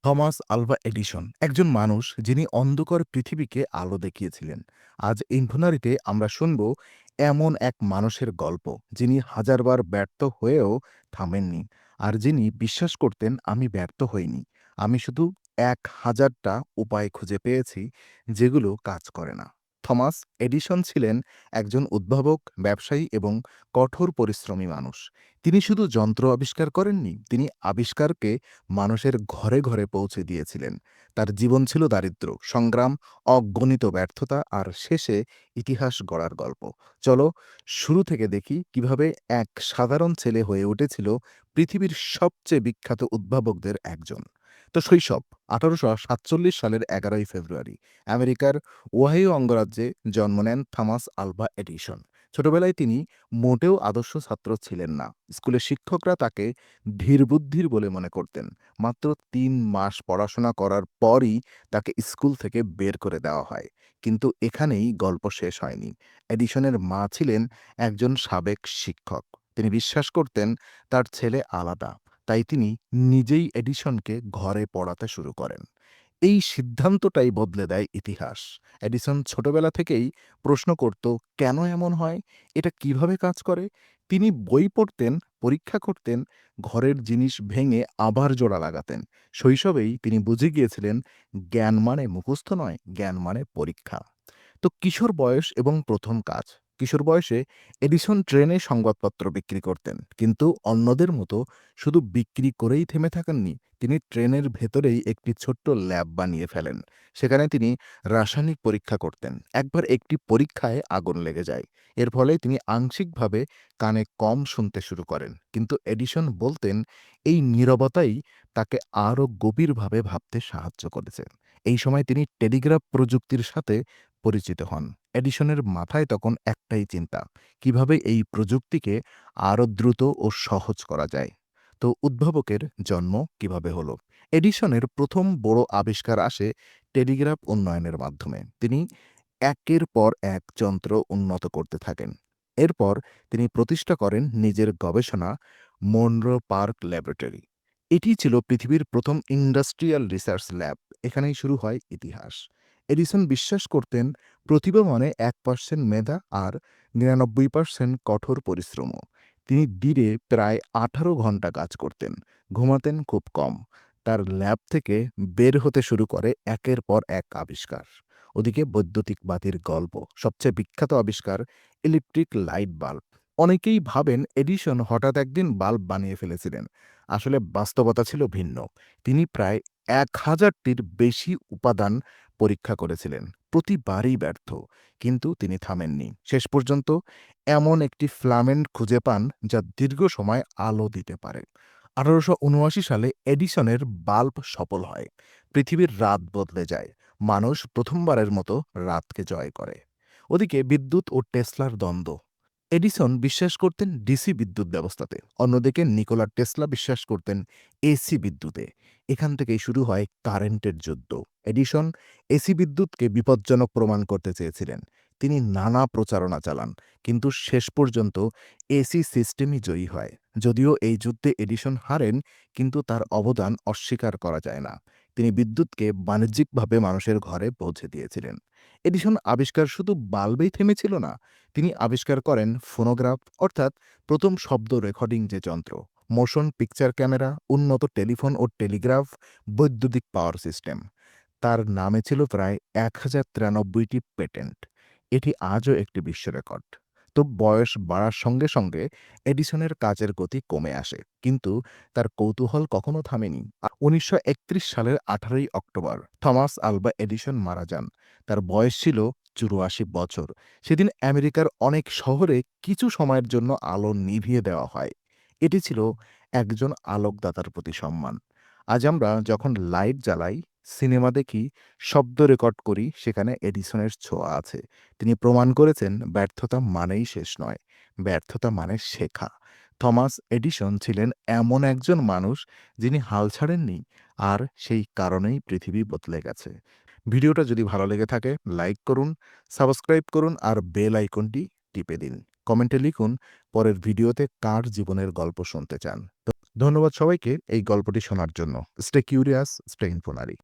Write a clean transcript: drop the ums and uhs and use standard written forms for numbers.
Thomas Alva Edison একজন মানুষ যিনি অন্ধকার পৃথিবীকে আলো দেখিয়েছিলেন। আজ ইনফোনারিতে আমরা শুনব এমন এক মানুষের গল্প যিনি হাজারবার ব্যর্থ হয়েও থামেননি, আর যিনি বিশ্বাস করতেন আমি ব্যর্থ হইনি, আমি শুধু ১,০০০টা উপায় খুঁজে পেয়েছি যেগুলো কাজ করে না। থমাস এডিসন ছিলেন একজন উদ্ভাবক, ব্যবসায়ী এবং কঠোর পরিশ্রমী মানুষ। তিনি শুধু যন্ত্র আবিষ্কার করেননি, তিনি আবিষ্কারকে মানুষের ঘরে ঘরে পৌঁছে দিয়েছিলেন। তার জীবন ছিল দারিদ্র্য, সংগ্রাম, অগণিত ব্যর্থতা আর শেষে ইতিহাস গড়ার গল্প। চলো শুরু থেকে দেখি কিভাবে এক সাধারণ ছেলে হয়ে উঠেছিল পৃথিবীর সবচেয়ে বিখ্যাত উদ্ভাবকদের একজন। তো শৈশব ১৮৪৭ সালের ১১ই ফেব্রুয়ারি আমেরিকার ওহাইও অঙ্গরাজ্যে জন্ম নেন থমাস আলভা এডিসন। ছোটবেলায় তিনি মোটেও আদর্শ ছাত্র ছিলেন না। স্কুলের শিক্ষকরা তাকে ধীরবুদ্ধির বলে মনে করতেন। মাত্র ৩ মাস পড়াশোনা করার পরই তাকে স্কুল থেকে বের করে দেওয়া হয়। কিন্তু এখানেই গল্প শেষ হয়নি। এডিসনের মা ছিলেন একজন সাবেক শিক্ষক। তিনি বিশ্বাস করতেন তার ছেলে আলাদা। তাই তিনি নিজেই এডিসনকে ঘরে পড়াতে শুরু করেন। এই সিদ্ধান্তটাই বদলে দেয় ইতিহাস। এডিসন ছোটবেলা থেকেই প্রশ্ন করত, কেন এমন হয়? এটা কিভাবে কাজ করে? তিনি বই পড়তেন, পরীক্ষা করতেন, ঘরের জিনিস ভেঙে আবার জোড়া লাগাতেন। শৈশবেই তিনি বুঝে গিয়েছিলেন জ্ঞান মানে মুখস্থ নয়, জ্ঞান মানে পরীক্ষা। তো কিশোর বয়স এবং প্রথম কাজ। কিশোর বয়সে এডিসন ট্রেনে সংবাদপত্র বিক্রি করতেন, কিন্তু অন্যদের মতো শুধু বিক্রি করেই থেমে থাকেননি। তিনি ট্রেনের ভেতরেই একটি ছোট্ট ল্যাব বানিয়ে ফেলেন। সেখানে তিনি রাসায়নিক পরীক্ষা করতেন। একবার একটি পরীক্ষায় আগুন লেগে যায়। এর ফলে তিনি আংশিকভাবে কানে কম শুনতে শুরু করেন, কিন্তু এডিসন বলতেন এই নীরবতাই তাকে আরও গভীরভাবে ভাবতে সাহায্য করেছে। এই সময় তিনি টেলিগ্রাফ প্রযুক্তির সাথে পরিচিত হন। এডিসনের মাথায় তখন একটাই চিন্তা, কিভাবে এই প্রযুক্তিকে আরও দ্রুত ও সহজ করা যায়। তো উদ্ভাবকের জন্ম কিভাবে হলো? এডিসনের প্রথম বড় আবিষ্কার আসে টেলিগ্রাফ উন্নয়নের মাধ্যমে। তিনি একের পর এক যন্ত্র উন্নত করতে থাকেন। এরপর তিনি প্রতিষ্ঠা করেন নিজের গবেষণা মনরো পার্ক ল্যাবরেটরি। এটি ছিল পৃথিবীর প্রথম ইন্ডাস্ট্রিয়াল রিসার্চ ল্যাব। এখানেই শুরু হয় ইতিহাস। এডিসন বিশ্বাস করতেন প্রতিভা মানে ১% মেধা আর ৯৯% কঠোর পরিশ্রমও। তিনি দিনে প্রায় ১৮ ঘন্টা কাজ করতেন, ঘুমাতেন খুব কম। তার ল্যাব থেকে বের হতে শুরু করে একের পর এক আবিষ্কার। ওদিকে বৈদ্যুতিক বাতির গল্প, সবচেয়ে বিখ্যাত আবিষ্কার ইলেকট্রিক লাইট বাল্ব। অনেকেই ভাবেন এডিসন হঠাৎ একদিন বাল্ব বানিয়ে ফেলেছিলেন। আসলে বাস্তবতা ছিল ভিন্ন। তিনি প্রায় ১,০০০টির বেশি উপাদান পরীক্ষা করেছিলেন। প্রতিবারই ব্যর্থ, কিন্তু তিনি থামেননি। শেষ পর্যন্ত এমন একটি ফিলামেন্ট খুঁজে পান যা দীর্ঘ সময় আলো দিতে পারে। ১৮৭৯ সালে এডিসনের বাল্ব সফল হয়। পৃথিবীর রাত বদলে যায়। মানুষ প্রথমবারের মতো রাতকে জয় করে। ওদিকে বিদ্যুৎ ও টেসলার দ্বন্দ্ব। এডিসন বিশ্বাস করতেন ডিসি বিদ্যুৎ ব্যবস্থাতে, অন্যদিকে নিকোলা টেসলা বিশ্বাস করতেন এসি বিদ্যুতে। এখান থেকেই শুরু হয় কারেন্টের যুদ্ধ। এডিসন এসি বিদ্যুৎকে বিপজ্জনক প্রমাণ করতে চেয়েছিলেন। তিনি নানা প্রচারণা চালান, কিন্তু শেষ পর্যন্ত এসি সিস্টেমই জয়ী হয়। যদিও এই যুদ্ধে এডিসন হারেন, কিন্তু তার অবদান অস্বীকার করা যায় না। তিনি বিদ্যুৎকে বাণিজ্যিকভাবে মানুষের ঘরে পৌঁছে দিয়েছিলেন। এডিসন আবিষ্কার শুধু বাল্বেই থেমেছিল না, তিনি আবিষ্কার করেন ফোনোগ্রাফ, অর্থাৎ প্রথম শব্দ রেকর্ডিং যে যন্ত্র, মোশন পিকচার ক্যামেরা, উন্নত টেলিফোন ও টেলিগ্রাফ, বৈদ্যুতিক পাওয়ার সিস্টেম। তার নামে ছিল প্রায় ১,০৯৩টি পেটেন্ট। এটি আজও একটি বিশ্ব রেকর্ড। তো বয়স বাড়ার সঙ্গে সঙ্গে এডিসনের কাজের গতি কমে আসে, কিন্তু তার কৌতূহল কখনো থামেনি। ১৯৩১ সালের ১৮ই অক্টোবর থমাস আলভা এডিসন মারা যান। তার বয়স ছিল ৮৪ বছর। সেদিন আমেরিকার অনেক শহরে কিছু সময়ের জন্য আলো নিভিয়ে দেওয়া হয়। এটি ছিল একজন আলোকদাতার প্রতি সম্মান। আজ আমরা যখন লাইট জ্বালাই, সিনেমা দেখি, শব্দ রেকর্ড করি, সেখানে এডিসনের ছোঁয়া আছে। তিনি প্রমাণ করেছেন ব্যর্থতা মানেই শেষ নয়, ব্যর্থতা মানে শেখা। থমাস এডিসন ছিলেন এমন একজন মানুষ যিনি হাল ছাড়েননি, আর সেই কারণেই পৃথিবী বদলে গেছে। ভিডিওটা যদি ভালো লেগে থাকে লাইক করুন, সাবস্ক্রাইব করুন আর বেল আইকনটি টিপে দিন। কমেন্টে লিখুন পরের ভিডিওতে কার জীবনের গল্প শুনতে চান। ধন্যবাদ সবাইকে এই গল্পটি শোনার জন্য। Stay curious, stay ইনফোনারি।